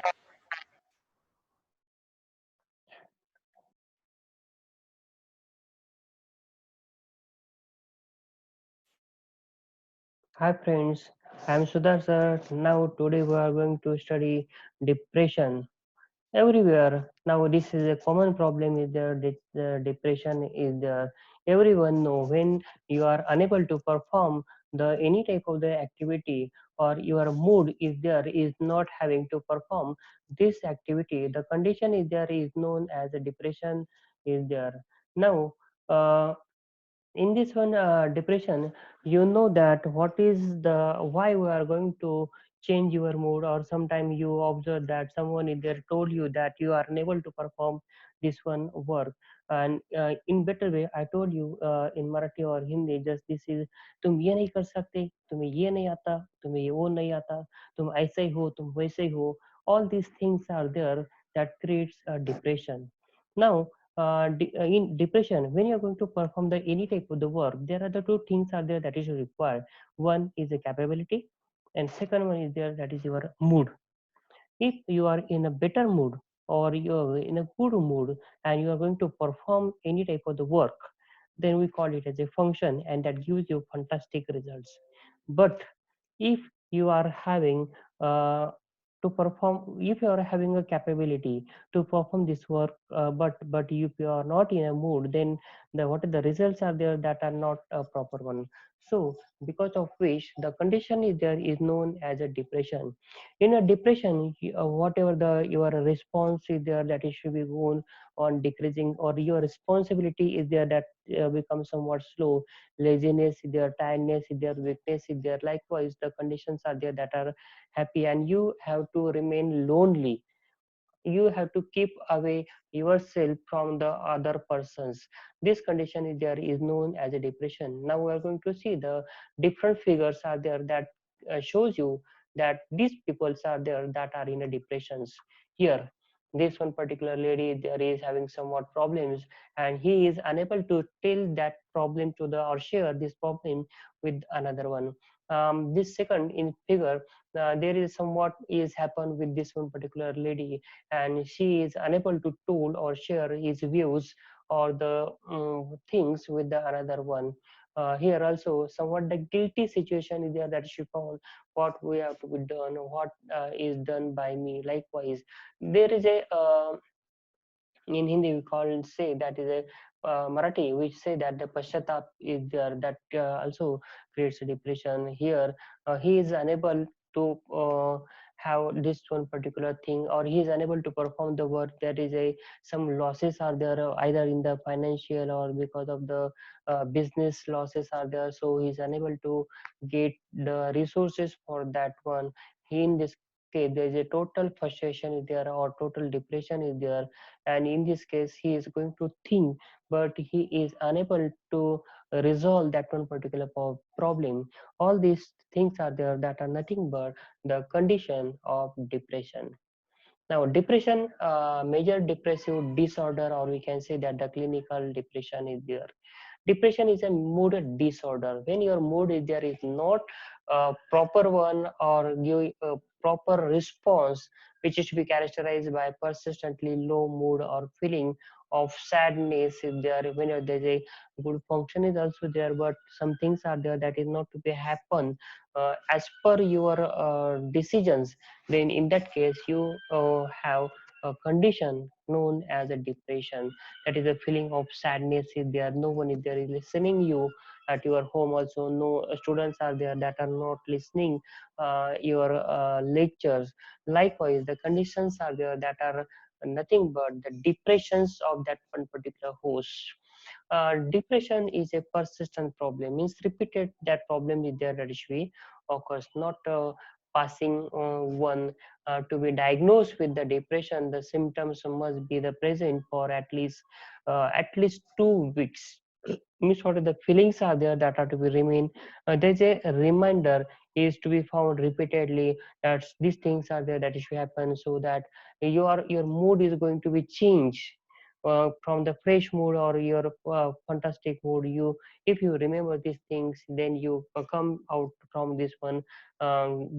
Hi friends, I am Sudhar sir. Now today we are going to study depression. Everywhere now this is a common problem is there. Depression is there. Everyone know when you are unable to perform the any type of the activity, or your mood is there is not having to perform this activity. The condition is there is known as a depression is there. Now in this one depression, you know that what is the why we are going to change your mood, or sometime you observe that someone is there told you that you are unable to perform this one work. And in better way I told you in Marathi or Hindi, just this is तुम ये नहीं कर सकते, तुम्हें ये नहीं आता, तुम्हें ये वो नहीं आता, तुम ऐसे ही हो, तुम वैसे ही हो. All these things are there that creates a depression. Now in depression, when you are going to perform the any type of the work, there are the two things are there that is required. One is the capability, and second one is there that is your mood. If you are in a better mood, or you are in a good mood, and you are going to perform any type of the work, then we call it as a function, and that gives you fantastic results. But if you are having to perform, if you are having a capability to perform this work, but if you are not in a mood, then what are the results are there that are not a proper one. So because of which the condition is there is known as a depression. In a depression, whatever the your response is there, that it should be going on decreasing, or your responsibility is there that becomes somewhat slow. Laziness is there, tiredness is there, weakness is there. Likewise the conditions are there that are happy, and you have to remain lonely. You have to keep away yourself from the other persons. This condition is there is known as a depression. Now we are going to see the different figures are there that shows you that these peoples are there that are in a depressions. Here this one particular lady there is having somewhat problems, and he is unable to tell that problem to the or share this problem with another one. This second in figure, there is somewhat is happened with this one particular lady, and she is unable to told or share his views or the things with the another one. Here also somewhat the guilty situation is there that she found what we have to be done, what is done by me. Likewise there is a in Hindi we call say that is a Marathi which say that the pashatap is there, that also creates a depression. Here he is unable to have this one particular thing, or he is unable to perform the work. There is a some losses are there, either in the financial or because of the business losses are there, so he is unable to get the resources for that one. He in this case there is a total frustration is there, or total depression is there, and in this case he is going to think, but he is unable to resolve that one particular problem. All these things are there that are nothing but the condition of depression. Now depression, major depressive disorder, or we can say that the clinical depression is there. Depression is a mood disorder. When your mood is there is not a proper one, or give a proper response, which is to be characterized by persistently low mood or feeling of sadness is there. When there's a good function is also there, but some things are there that is not to be happen as per your decisions, then in that case you have a condition known as a depression. That is a feeling of sadness is there, no one is there is listening you at your home also, no students are there that are not listening your lectures. Likewise the conditions are there that are nothing but the depressions of that one particular host. Depression is a persistent problem, means repeated that problem is there that issue occurs, not passing one. To be diagnosed with the depression, the symptoms must be the present for at least 2 weeks. Means what are the feelings are there that are to be remain. There's a reminder is to be found repeatedly that these things are there that should happen, so that your mood is going to be changed from the fresh mood or your fantastic mood. You, if you remember these things, then you come out from this one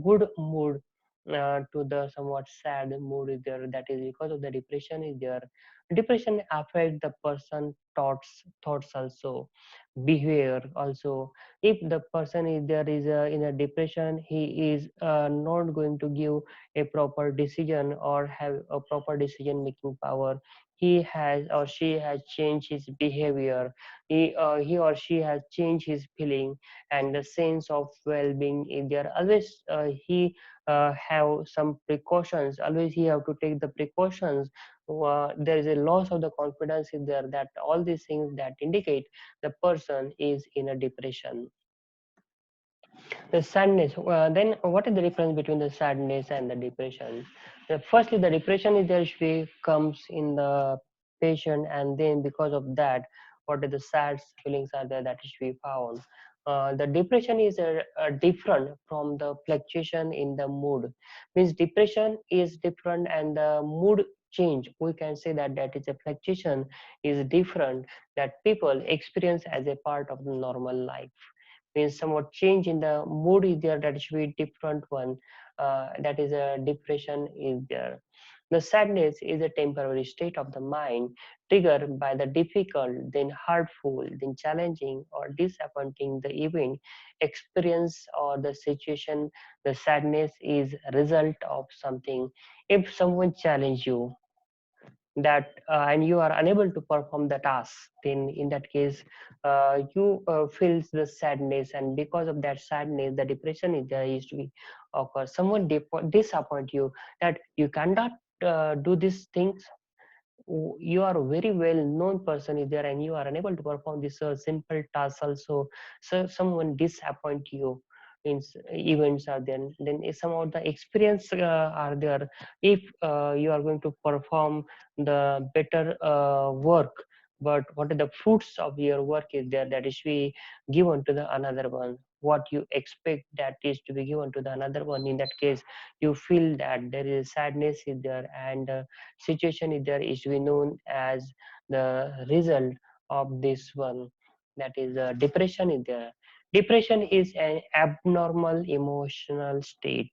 good mood to the somewhat sad mood is there. That is because of the depression is there. Depression affect the person thoughts also, behavior also. If the person is there is in a depression, he is not going to give a proper decision or have a proper decision making power. He has or she has changed his behavior. He or she has changed his feeling, and the sense of well-being is there. Always he have some precautions. Always he have to take the precautions. There is a loss of the confidence in there. That all these things that indicate the person is in a depression. The sadness, then what is the difference between the sadness and the depression? Firstly, the depression is there usually comes in the patient, and then because of that, what are the sad feelings are there that is we found. The depression is different from the fluctuation in the mood. Means depression is different and the mood change, we can say that that is a fluctuation is different, that people experience as a part of the normal life. Means somewhat change in the mood is there, that should be different one. That is a depression is there. The sadness is a temporary state of the mind triggered by the difficult, then hurtful, then challenging or disappointing the event, experience or the situation. The sadness is result of something. If someone challenge you, that and you are unable to perform the task, then in that case you feels the sadness, and because of that sadness the depression is there is to be occur. Someone disappoint you, that you cannot do these things. You are a very well known person is there and you are unable to perform this simple task also. So someone disappoint you, means events are there. Then some of the experience are there. If you are going to perform the better work, but what are the fruits of your work is there, that is be given to the another one. What you expect that is to be given to the another one, in that case you feel that there is sadness is there, and situation is there is to be known as the result of this one. That is depression is there. Depression is an abnormal emotional state.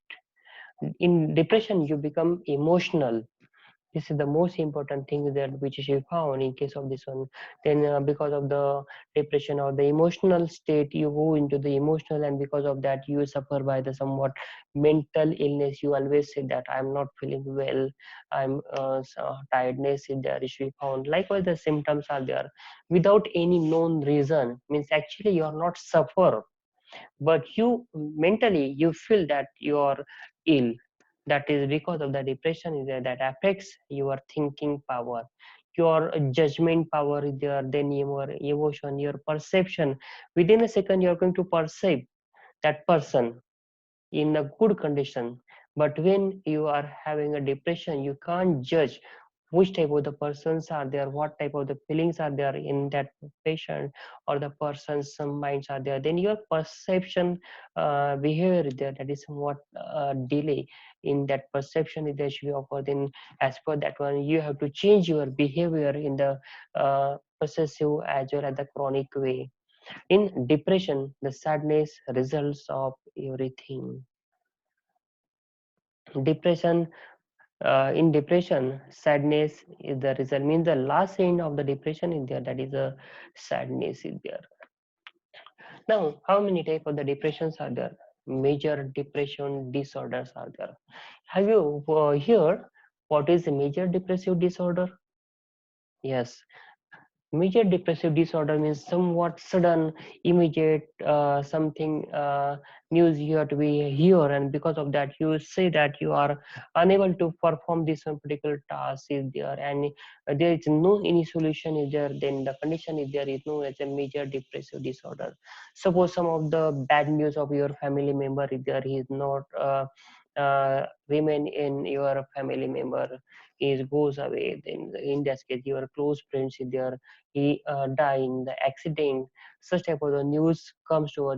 In depression you become emotional. This is the most important thing that which is found in case of this one. Then because of the depression or the emotional state, you go into the emotional, and because of that you suffer by the somewhat mental illness. You always say that I'm not feeling well, I'm tiredness is there is found. Likewise the symptoms are there without any known reason, means actually you are not suffer, but you mentally you feel that you are ill. That is because of the depression is there, that affects your thinking power, your judgment power is there, then your emotion, your perception. Within a second you are going to perceive that person in a good condition. But when you are having a depression, you can't judge which type of the persons are there, what type of the feelings are there in that patient or the person's minds are there. Then your perception behavior is there, that is somewhat delay in that perception is there should be occur. Then as per that one, you have to change your behavior in the possessive as well as the chronic way. In depression, the sadness results of everything. Depression, in depression, sadness is the result. Means the last end of the depression is there. That is a sadness is there. Now, how many type of the depressions are there? Major depression disorders are there. Have you heard what is a major depressive disorder? Yes, major depressive disorder means somewhat sudden, immediate, something news you have to be here, and because of that, you say that you are unable to perform this one particular task is there, and there is no any solution is there. Then the condition is there is known as a major depressive disorder. Suppose some of the bad news of your family member is there, he is not remain in your family member, is goes away. Then in that case, your close friends is there, he die in the accident. Such type of the news comes to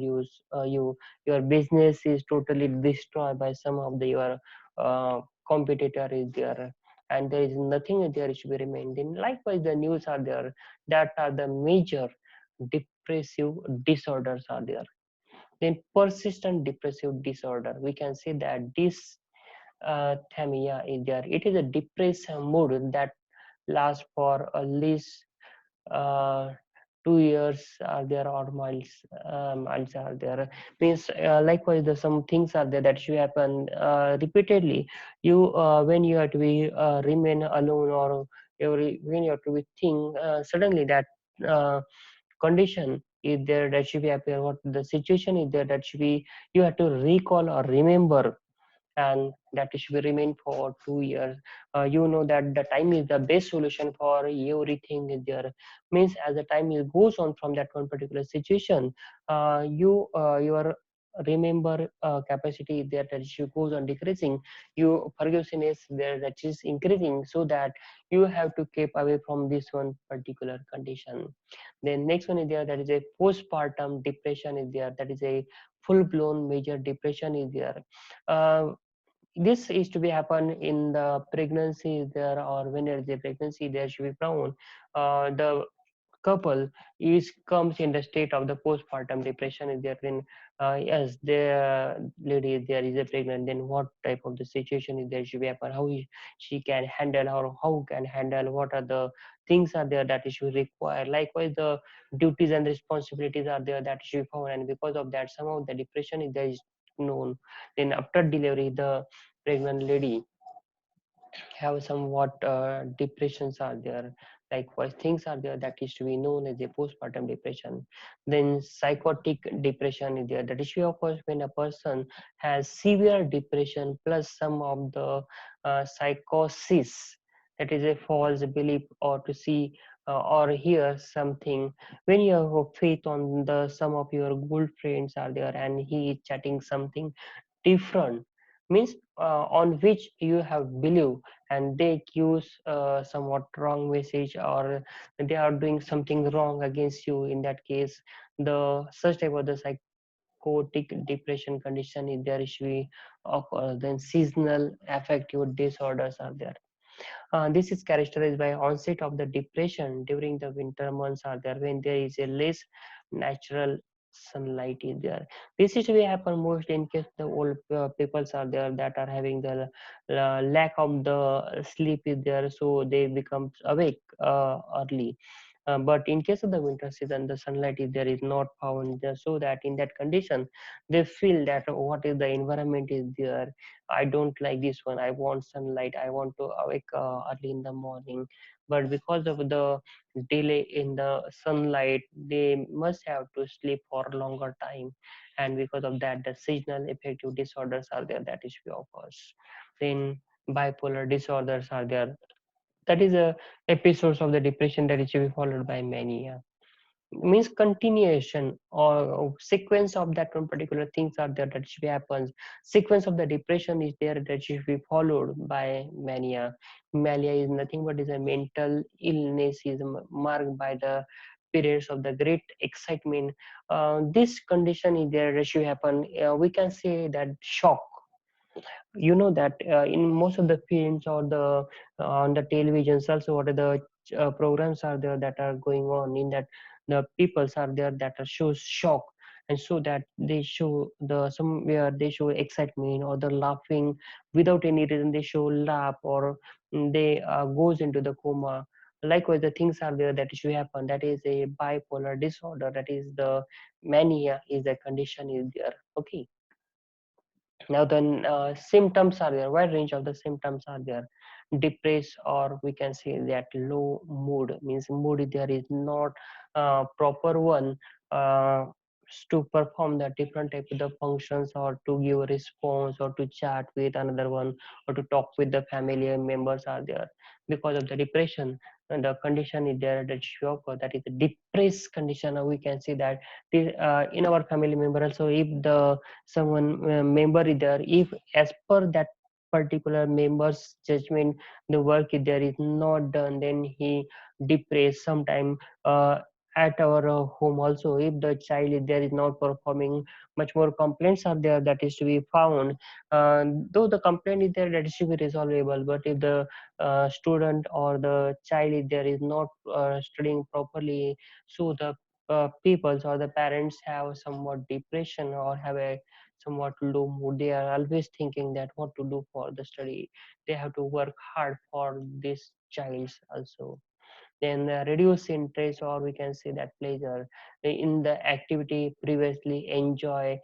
you. Your business is totally destroyed by some of the your competitor is there, and there is nothing there should be remained. Then likewise the news are there, that are the major depressive disorders are there. Then persistent depressive disorder, we can say that this themia is there. It is a depressed mood that lasts for at least uh, 2 years are there, or miles are there. Means likewise the some things are there that should happen repeatedly. You when you have to be remain alone, or when you have to be think suddenly that uh, condition is there that should be appear, what the situation is there that should be, you have to recall or remember, and that should be remain for 2 years. You know that the time is the best solution for everything is there. Means as the time is goes on from that one particular situation, your remember capacity there that issue goes on decreasing, you forgiveness there that is increasing, so that you have to keep away from this one particular condition. Then next one is there, that is a postpartum depression is there, that is a full blown major depression is there. uh, this is to be happen in the pregnancy there, or when there is a pregnancy there should be found the couple is comes in the state of the postpartum depression is there. Then yes, the lady is there is a pregnant, then what type of the situation is there should be happen, how she can handle, or how can handle, what are the things are there that she require. Likewise the duties and responsibilities are there that she found, and because of that some of the depression is there is known. Then after delivery the pregnant lady have somewhat depressions are there. Likewise things are there that is to be known as a postpartum depression. Then psychotic depression is there, that issue occurs when a person has severe depression plus some of the psychosis, that is a false belief, or to see or hear something. When you have faith on the some of your good friends are there and he is chatting something different, means on which you have believed, and they use somewhat wrong message, or they are doing something wrong against you. In that case the such type of the psychotic depression condition is there issue of then seasonal affective disorders are there. This is characterized by onset of the depression during the winter months are there, when there is a less natural sunlight is there. This is we happen most in case the old peoples are there that are having the lack of the sleep is there, so they become awake early. But in case of the winter season, the sunlight is there is not found there, so that in that condition, they feel that what is the environment is there. I don't like this one. I want sunlight. I want to awake early in the morning. But because of the delay in the sunlight, they must have to sleep for a longer time, and because of that, the seasonal affective disorders are there that is few of us. Then bipolar disorders are there, that is a episodes of the depression that is to be followed by mania. Means continuation or sequence of that one particular things are there that should be happens. Sequence of the depression is there that should be followed by mania. Mania is nothing but is a mental illness is marked by the periods of the great excitement. This condition is there that should happen, we can say that shock. You know that in most of the films or the on the televisions also, what are the programs are there that are going on, in that the peoples are there that are shows shock, and so that they show the somewhere they show excitement or the laughing without any reason, they show laugh, or they goes into the coma. Likewise the things are there that should happen, that is a bipolar disorder, that is the mania is the condition is there. Okay. Now then symptoms are there, wide range of the symptoms are there. Depressed, or we can say that low mood, means mood there is not proper one uh, to perform the different type of the functions, or to give a response, or to chat with another one, or to talk with the family members are there. Because of the depression, and the condition is there that shock, or that is a depressed condition, or we can say that in our family member also, if the someone member is there, if as per that particular member's judgment the work is there is not done, then he depressed sometime. At our home also, if the child is there is not performing, much more complaints are there that is to be found. Though the complaint is there, that is to be resolvable, but if the student or the child is there is not studying properly, so the peoples or the parents have somewhat depression, or have a somewhat low mood. They are always thinking that what to do for the study. They have to work hard for this child also. Then reduce interest, or we can say that pleasure in the activity previously enjoy.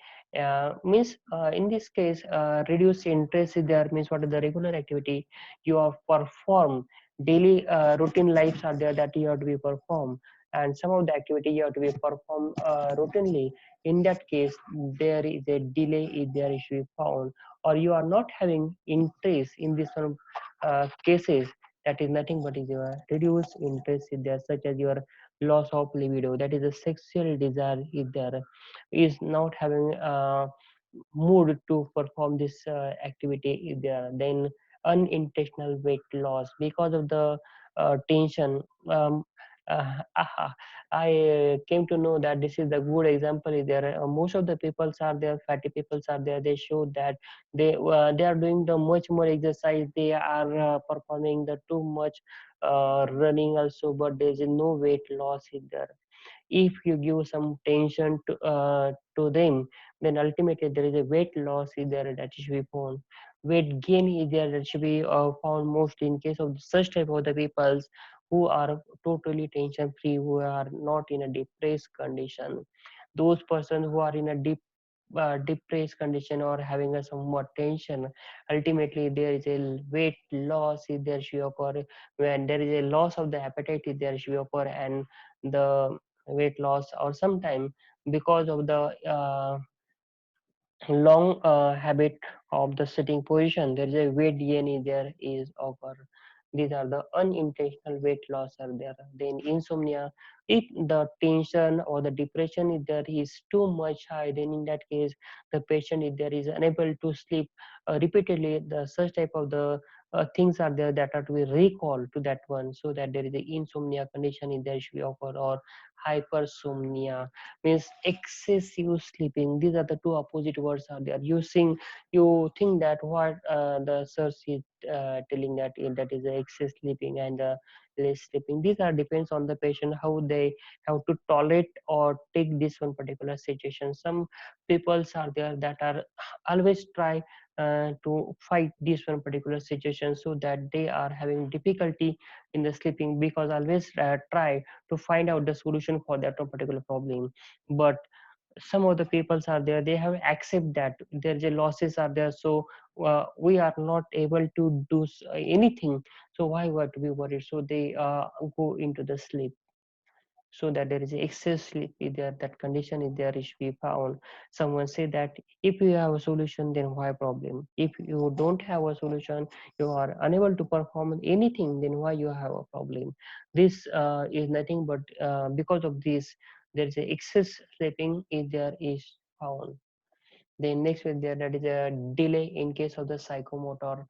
Means in this case, reduce interest is there means what is the regular activity you have performed, daily routine lives are there that you have to be performed, and some of the activity you have to be performed routinely. In that case, there is a delay is there is to be found, or you are not having interest in this sort of cases. That is nothing but is your reduced interest is there, such as your loss of libido, that is a sexual desire is there, is not having mood to perform this activity is there. Then unintentional weight loss because of the tension. um, I came to know that this is the good example is there. Most of the peoples are there, fatty peoples are there, they show that they are doing the much more exercise, they are performing the too much running also, but there is no weight loss in there. If you give some tension to them, then ultimately there is a weight loss is there that should be found. Weight gain is there that should be found mostly in case of such type of the peoples who are totally tension free, who are not in a depressed condition. Those persons who are in a depressed condition or having a somewhat tension, ultimately there is a weight loss is there should occur. When there is a loss of the appetite is there should occur, and the weight loss, or sometime because of the long habit of the sitting position, there is a weight gain is there is occur. These are the unintentional weight loss are there. Then insomnia, if the tension or the depression is there is too much high, then in that case the patient is there is unable to sleep repeatedly. The such type of the things are there that are to be recalled to that one, so that there is a insomnia condition in there should occur. Or hypersomnia means excessive sleeping. These are the two opposite words are there. You think that what the search is telling that that is the excess sleeping and less sleeping. These are depends on the patient how they have to tolerate or take this one particular situation. Some peoples are there that are always try to fight this one particular situation, so that they are having difficulty in the sleeping, because always try to find out the solution for that particular problem. But some of the peoples are there, they have accept that there is a losses are there, so we are not able to do anything, so why were to be worried, so they go into the sleep. So that there is excess sleep is there, that condition is there is be found. Someone say that if you have a solution, then why problem? If you don't have a solution, you are unable to perform anything, then why you have a problem? This is nothing but because of this, there is a excess sleeping is there is found. Then next with there, that is a delay in case of the psychomotor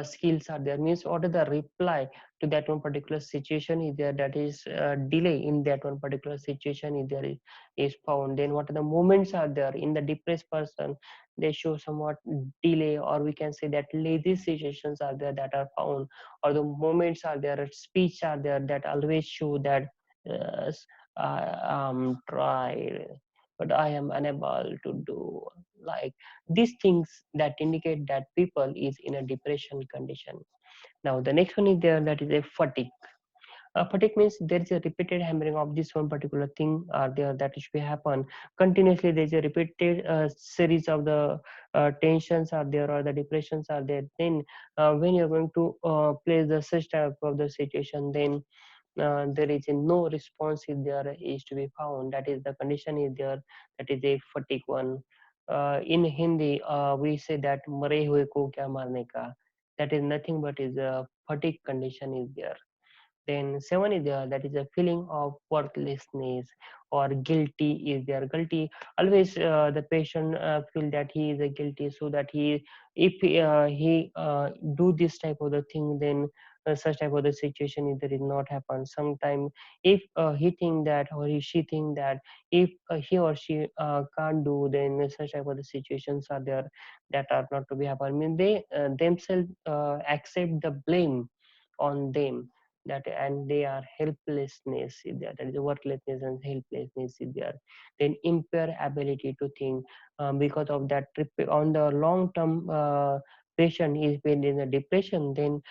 skills are there, means what is the reply to that one particular situation is there, that is delay in that one particular situation is there is found. Then what are the moments are there in the depressed person, they show somewhat delay, or we can say that lazy situations are there that are found, or the moments are there, speech are there that always show that yes, I am tried but I am unable to do, like these things that indicate that people is in a depression condition. Now the next one is there, that is a fatigue. Fatigue means there is a repeated hammering of this one particular thing are there that should happen continuously. There is a repeated series of the tensions are there, or the depressions are there. Then when you're going to place the such type of the situation, then there is a no response is there is to be found, that is the condition is there, that is a fatigue one. In Hindi we say that मरे हुए को क्या मारने का, that is nothing but is a fatigue condition is there. Then seven is there, that is a feeling of worthlessness or guilty is there. Guilty, always the patient feel that he is a guilty, so that he, if he do this type of the thing, then such type of the situation is there is not happen. Sometime if he think that, or she think that if he or she can't do, then such type of the situations are there that are not to be happen. I mean they themselves accept the blame on them, that, and they are helplessness is there, that is worthlessness and helplessness is there. Then impair ability to think, because of that on the long term, patient is been in a depression, then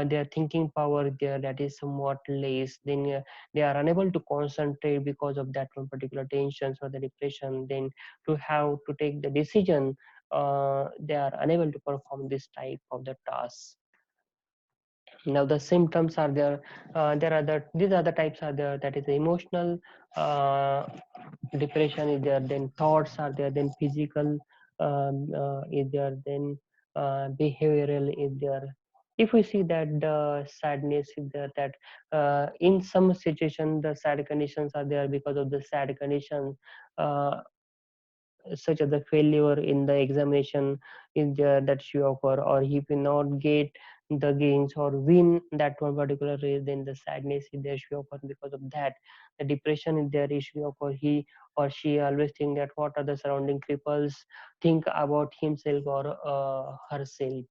their thinking power there, that is somewhat less, then they are unable to concentrate because of that one particular tensions or the depression, then to have to take the decision, they are unable to perform this type of the tasks. Now the symptoms are there, there are the these are the types are there, that is the emotional uh, depression is there, then thoughts are there, then physical is there, then behavioral is there. If we see that the sadness is there, that in some situation the sad conditions are there, because of the sad condition, uh, such as the failure in the examination is there, that she occur, or he will not get the gains or win that one particular race, then the sadness is there, she occur because of that. The depression is there, issue occur, he or she always think that what are the surrounding people's think about himself or herself.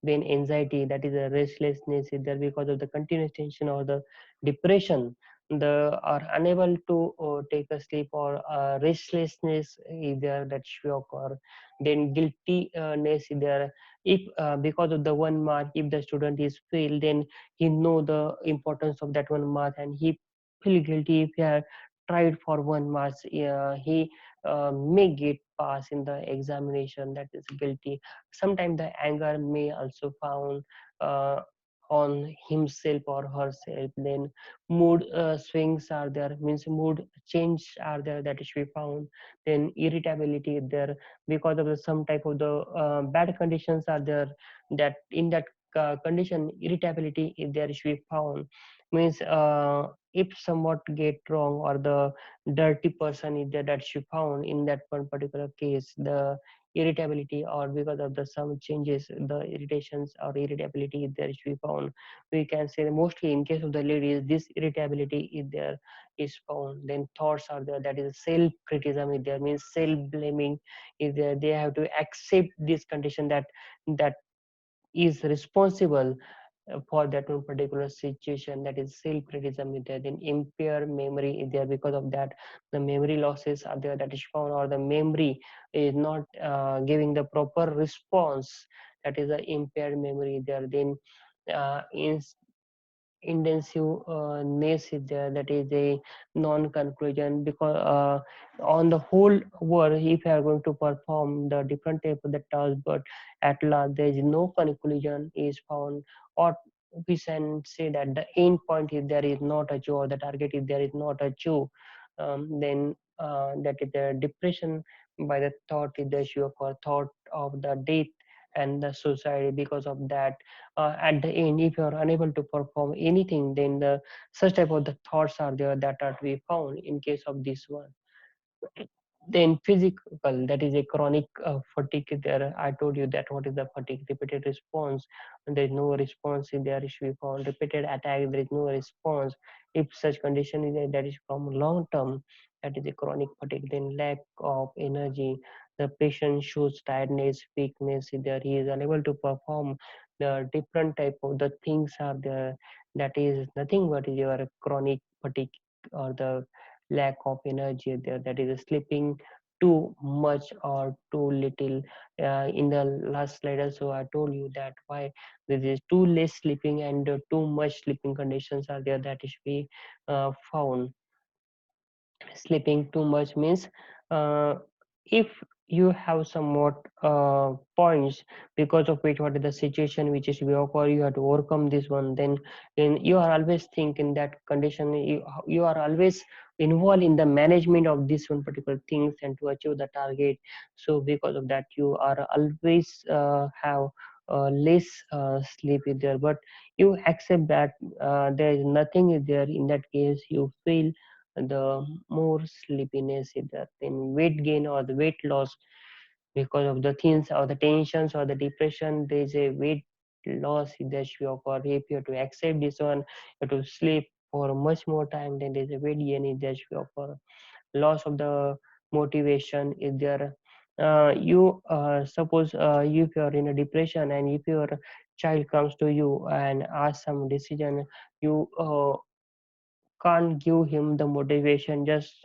Then anxiety, that is a restlessness is there, because of the continuous tension or the depression, the are unable to take a sleep, or restlessness is there, that shock, or then guiltiness is there. If because of the one mark, if the student is failed, then he know the importance of that one mark, and he feel guilty if he had tried for one mark, he may get pass in the examination, that is guilty. Sometimes the anger may also found uh, on himself or herself. Then mood swings are there, means mood change are there, that is we found. Then irritability is there, because of the some type of the bad conditions are there, that in that condition irritability is there is we found. Means if somewhat get wrong, or the dirty person is there, that she found in that one particular case, the irritability, or because of the some changes, the irritations or irritability there is we found. We can say that mostly in case of the ladies, this irritability is there is found. Then thoughts are there, that is self criticism is there, means self blaming is there, they have to accept this condition, that is responsible for that one particular situation, that is self criticism is there. Then impaired memory is there, because of that the memory losses are there, that is found, or the memory is not giving the proper response, that is the impaired memory there. Then in intensiveness is there, that is a non-conclusion, because on the whole world, if you are going to perform the different type of the task, but at last there is no conclusion is found, or we can say that the end point is there is not achieved, or the target is there is not achieved. Then that is the depression by the thought is the issue of thought of the death and the suicide. Because of that, at the end, if you are unable to perform anything, then the such type of the thoughts are there, that are to be found in case of this one. Then physical, that is a chronic fatigue there. I told you that what is the fatigue, repeated response, and there is no response in there is we found. Repeated attack, there is no response. If such condition is there, that is from long term, that is a chronic fatigue. Then lack of energy, the patient shows tiredness, weakness is there, he is unable to perform the different type of the things are there, that is nothing but your chronic fatigue, or the lack of energy there, that is sleeping too much or too little. In the last slide also I told you that why there is too less sleeping and too much sleeping conditions are there, that is we found. Sleeping too much means uh, if you have somewhat points, because of which what is the situation which is we occur, you have to overcome this one, then you are always think in that condition, you are always involved in the management of this one particular things and to achieve the target. So because of that you are always have less sleep is there, but you accept that there is nothing is there, in that case you feel the more sleepiness is there. Then weight gain or the weight loss, because of the things or the tensions or the depression, there is a weight loss that you occur. If you have to accept this one, you have to sleep for much more time, then there is a weight gain that you occur. Loss of the motivation is there. You suppose if you are in a depression, and if you are child comes to you and asks some decision, you can't give him the motivation. Just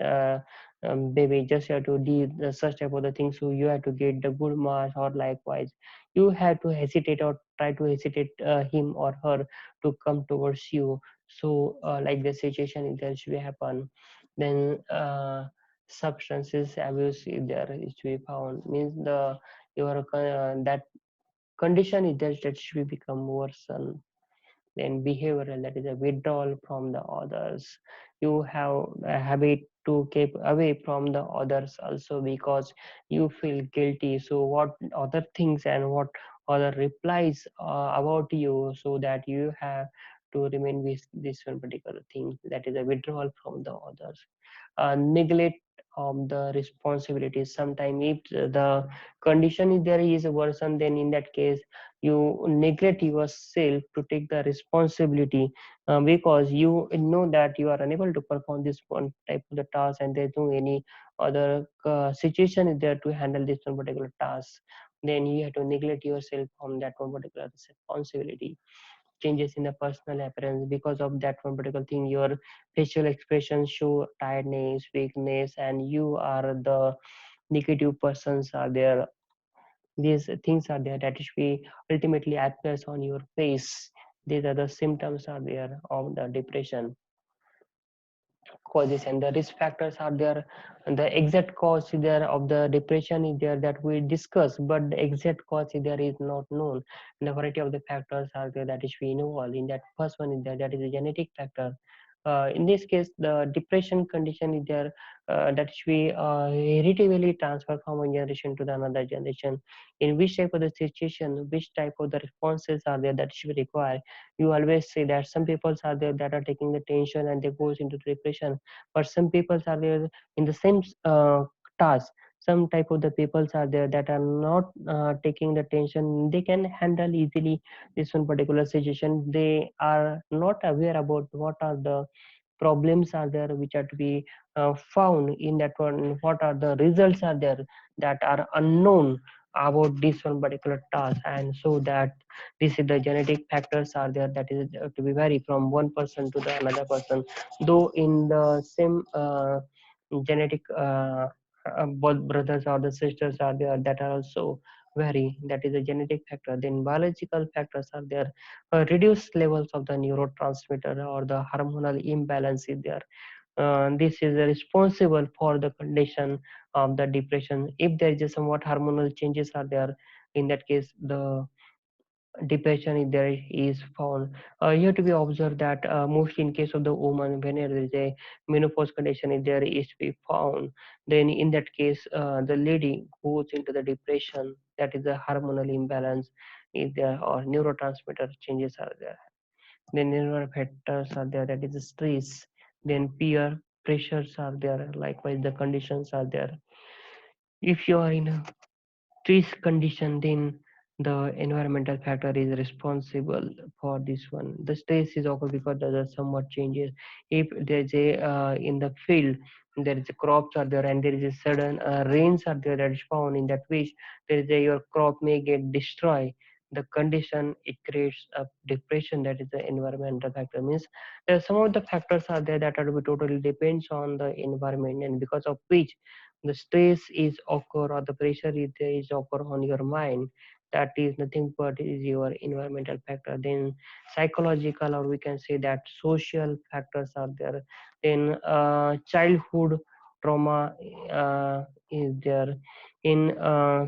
baby, just you have to do the such type of the things, so you have to get the good marks, or likewise you have to hesitate or try to hesitate him or her to come towards you. So like the situation is there should happen. Then substances abuse is there is to be found, means the your that condition is there that should become worsen. Then behavioral, that is a withdrawal from the others. You have a habit to keep away from the others also because you feel guilty, so what other things and what other replies about you, so that you have to remain with this one particular thing, that is a withdrawal from the others. Neglect of the responsibilities. Sometimes if the condition is there is a worsen, then in that case you neglect yourself to take the responsibility, because you know that you are unable to perform this one type of the task, and there's no any other situation is there to handle this one particular task. Then you have to neglect yourself from that one particular responsibility. Changes in the personal appearance, because of that one particular thing your facial expressions show tiredness, weakness, and you are the negative persons are there. These things are there that should be ultimately appears on your face. These are the symptoms are there of the depression. Causes and the risk factors are there, and the exact cause is there of the depression is there that we discuss, but the exact cause is there is not known. And the variety of the factors are there that is we know all. In that first one is there, that is a genetic factor. In this case the depression condition is there, that we hereditary transfer from one generation to the another generation. In which type of the situation, which type of the responses are there that should require, you always say that some people are there that are taking the tension and they goes into depression, but some people are there in the same task. Some type of the peoples are there that are not taking the tension, they can handle easily this one particular situation. They are not aware about what are the problems are there which are to be found in that one, what are the results are there that are unknown about this one particular task. And so that this is the genetic factors are there that is to be vary from one person to the another person, though in the same genetic both brothers or the sisters are there that are also vary, that is a genetic factor. Then biological factors are there, reduced levels of the neurotransmitter or the hormonal imbalance is there. This is responsible for the condition of the depression. If there is a somewhat hormonal changes are there, in that case the depression is there is found. You have to be observed that mostly in case of the woman, when there is a menopause condition is there is to be found, then in that case the lady goes into the depression, that is a hormonal imbalance is there or neurotransmitter changes are there. Then neural factors are there, that is stress. Then peer pressures are there, likewise the conditions are there. If you are in a stress condition, then the environmental factor is responsible for this one. The stress is occur because there are somewhat changes. If there's a in the field there is a crops are there and there is a sudden rains are there that is found, in that which there is a your crop may get destroyed, the condition it creates a depression, that is the environmental factor. Means there are some of the factors are there that are to be totally depends on the environment, and because of which the stress is occur or the pressure is occur on your mind, that is nothing but is your environmental factor. Then psychological, or we can say that social factors are there. Then childhood trauma is there. In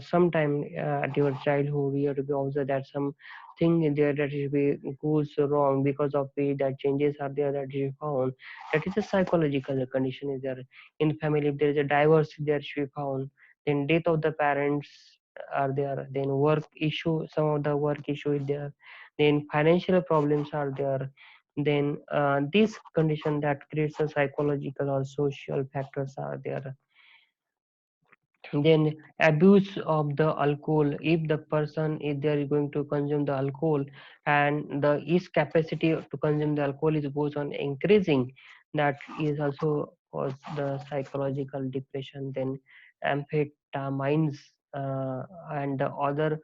sometime at your childhood you have to be observed that some thing in there that is be goes wrong, because of which that changes are there that is found, that is a psychological condition is there. In family if there is a divorce there should be found, then death of the parents are there, then work issue, some of the work issue is there, then financial problems are there. Then this condition that creates a psychological or social factors are there. Then abuse of the alcohol, if the person is there going to consume the alcohol and the his capacity to consume the alcohol is goes on increasing, that is also cause the psychological depression. Then amphetamines and the other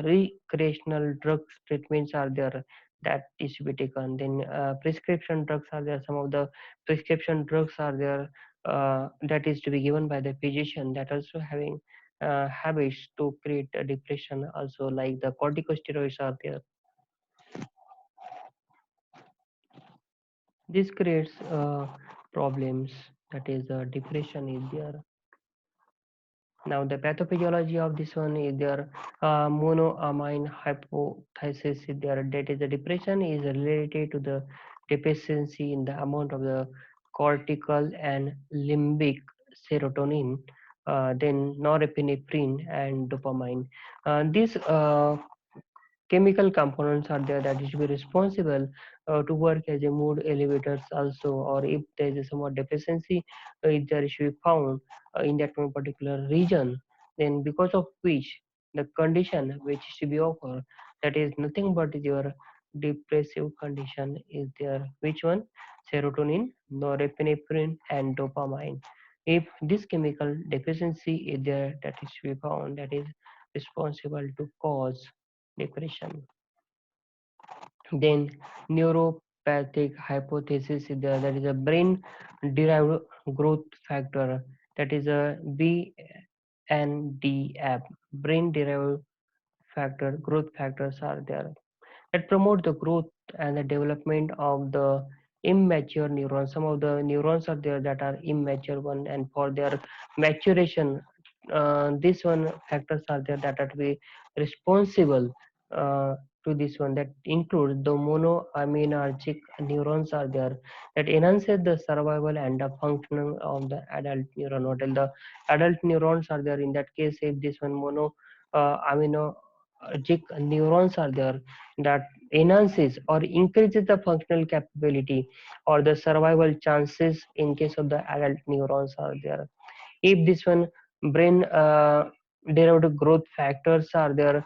recreational drugs treatments are there that is to be taken. Then prescription drugs are there. Some of the prescription drugs are there that is to be given by the physician that also having habits to create a depression also, like the corticosteroids are there. This creates problems, that is depression is there. Now the pathophysiology of this one is there, monoamine hypothesis is there, that is the depression is related to the deficiency in the amount of the cortical and limbic serotonin, then norepinephrine and dopamine. These chemical components are there that is to be responsible to work as a mood elevators also, or if there is a somewhat deficiency if there should be found in that one particular region, then because of which the condition which should be occur, that is nothing but your depressive condition is there. Which one? Serotonin, norepinephrine and dopamine. If this chemical deficiency is there, that is to be found, that is responsible to cause depression. Then neuropathic hypothesis is there, that is a brain derived growth factor, that is a BNDF, brain derived factor growth factors are there that promote the growth and the development of the immature neurons. Some of the neurons are there that are immature one, and for their maturation, this one factors are there that are to be responsible uh, to this one. That includes the monoaminergic neurons are there that enhances the survival and the functioning of the adult neuron. While the adult neurons are there, in that case, if this one mono aminergic neurons are there, that enhances or increases the functional capability or the survival chances in case of the adult neurons are there. If this one brain derived growth factors are there,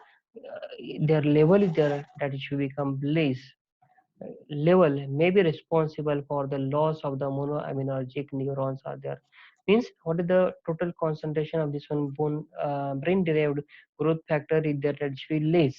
their level is there, that it should become less level may be responsible for the loss of the monoaminergic neurons are there. Means what is the total concentration of this one brain derived growth factor is there, that should be less,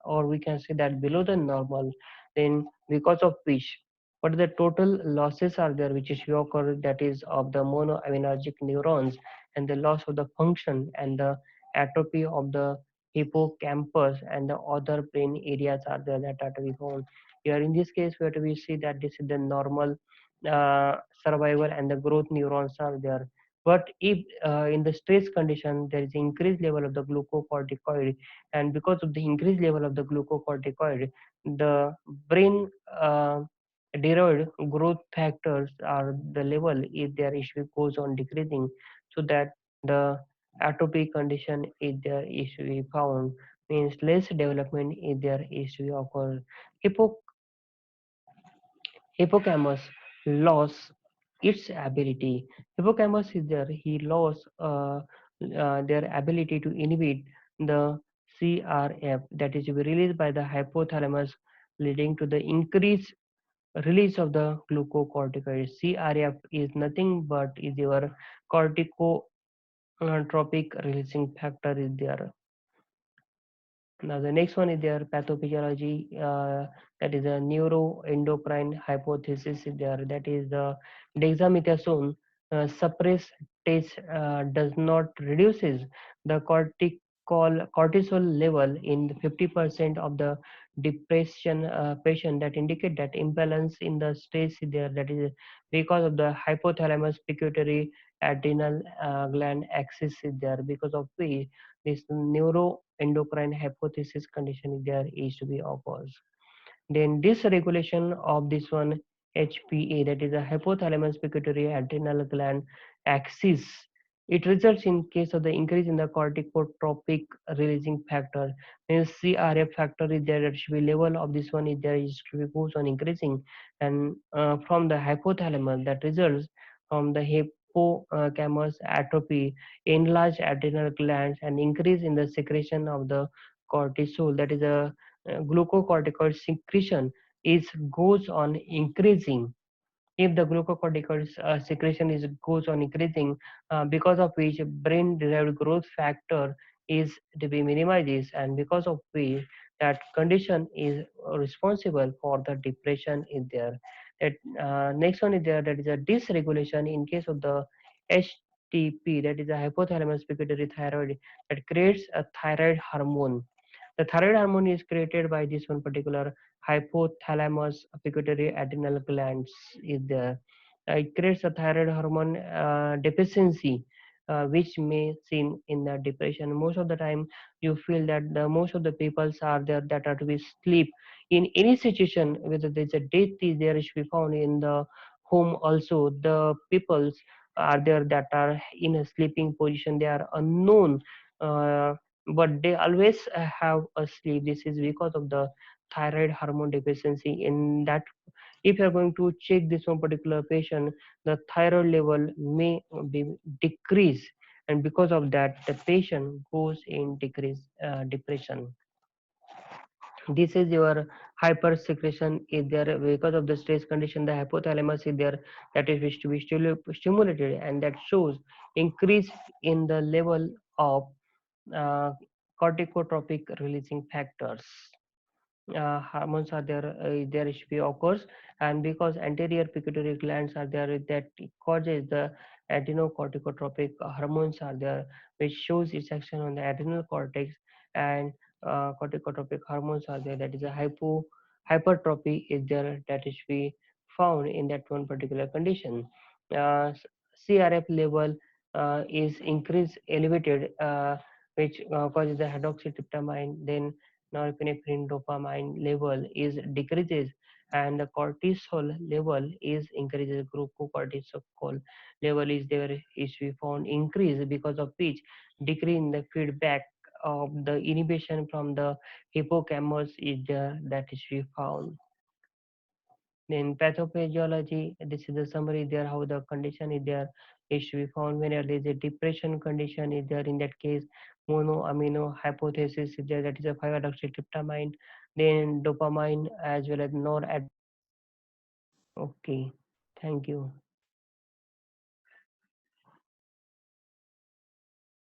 or we can say that below the normal, then because of which what are the total losses are there which is occur, that is of the monoaminergic neurons, and the loss of the function and the atrophy of the hippocampus and the other brain areas are there that are to be found here. In this case, where we see that this is the normal survival and the growth neurons are there. But if in the stress condition there is increased level of the glucocorticoid, and because of the increased level of the glucocorticoid, the brain derived growth factors are the level, if their issue goes on decreasing, so that the atrophy condition is there is to be found, means less development is there is to be occur. Hippo Hippocampus lost its ability. Hippocampus is there. He lost their ability to inhibit the CRF, that is to be released by the hypothalamus, leading to the increased release of the glucocorticoids. CRF is nothing but is your corticotropic releasing factor is there. Now the next one is their pathophysiology, that is a neuroendocrine hypothesis is there, that is the dexamethasone suppress taste does not reduces the cortisol level in the 50% of the depression patient, that indicate that imbalance in the stress is there, that is because of the hypothalamus pituitary adrenal gland axis is there, because of which this neuroendocrine hypothesis condition there is to be occurs. Then dysregulation of this one HPA, that is a hypothalamus pituitary adrenal gland axis. It results in case of the increase in the corticotropic releasing factor. Means CRF factor is there, that should be level of this one is there is to be goes on increasing, and from the hypothalamus that results from the hippocampus atrophy, enlarged adrenal glands, and increase in the secretion of the cortisol, that is a glucocorticoid secretion is goes on increasing. If the glucocorticoid secretion is goes on increasing, because of which brain derived growth factor is to be minimized, and because of which that condition is responsible for the depression is there. That next one is there, that is a dysregulation in case of the HTP, that is a hypothalamus pituitary thyroid, that creates a thyroid hormone. The thyroid hormone is created by this one particular hypothalamus pituitary adrenal glands is there. It creates a thyroid hormone deficiency, which may seen in the depression. Most of the time, you feel that the most of the peoples are there that are to be sleep in any situation, whether there's a death is there should be found in the home. Also, the peoples are there that are in a sleeping position. They are unknown. But they always have a sleep. This is because of the thyroid hormone deficiency. In that, if you are going to check this one particular patient, the thyroid level may be decreased, and because of that the patient goes in decrease depression. This is your hypersecretion is there because of the stress condition. The hypothalamus is there, that is wish to be stimulated, and that shows increase in the level of uh, corticotropic releasing factors. Hormones are there, there should be occurs, and because anterior pituitary glands are there, that causes the adrenocorticotropic hormones are there, which shows its action on the adrenal cortex, and corticotropic hormones are there, that is a hypertrophy is there, that is be found in that one particular condition. CRF level is increased elevated, which causes the hydroxytryptamine, then norepinephrine dopamine level is decreases, and the cortisol level is increases. Glucocorticoid level is there is we found increase, because of which decrease in the feedback of the inhibition from the hippocampus is there, that is we found. Then pathophysiology, this is the summary there, how the condition is there is to be found. When there is a depression condition is there, in that case monoamino hypothesis is there, that is a 5-hydroxytryptamine, then dopamine as well as noradrenaline. Okay, thank you.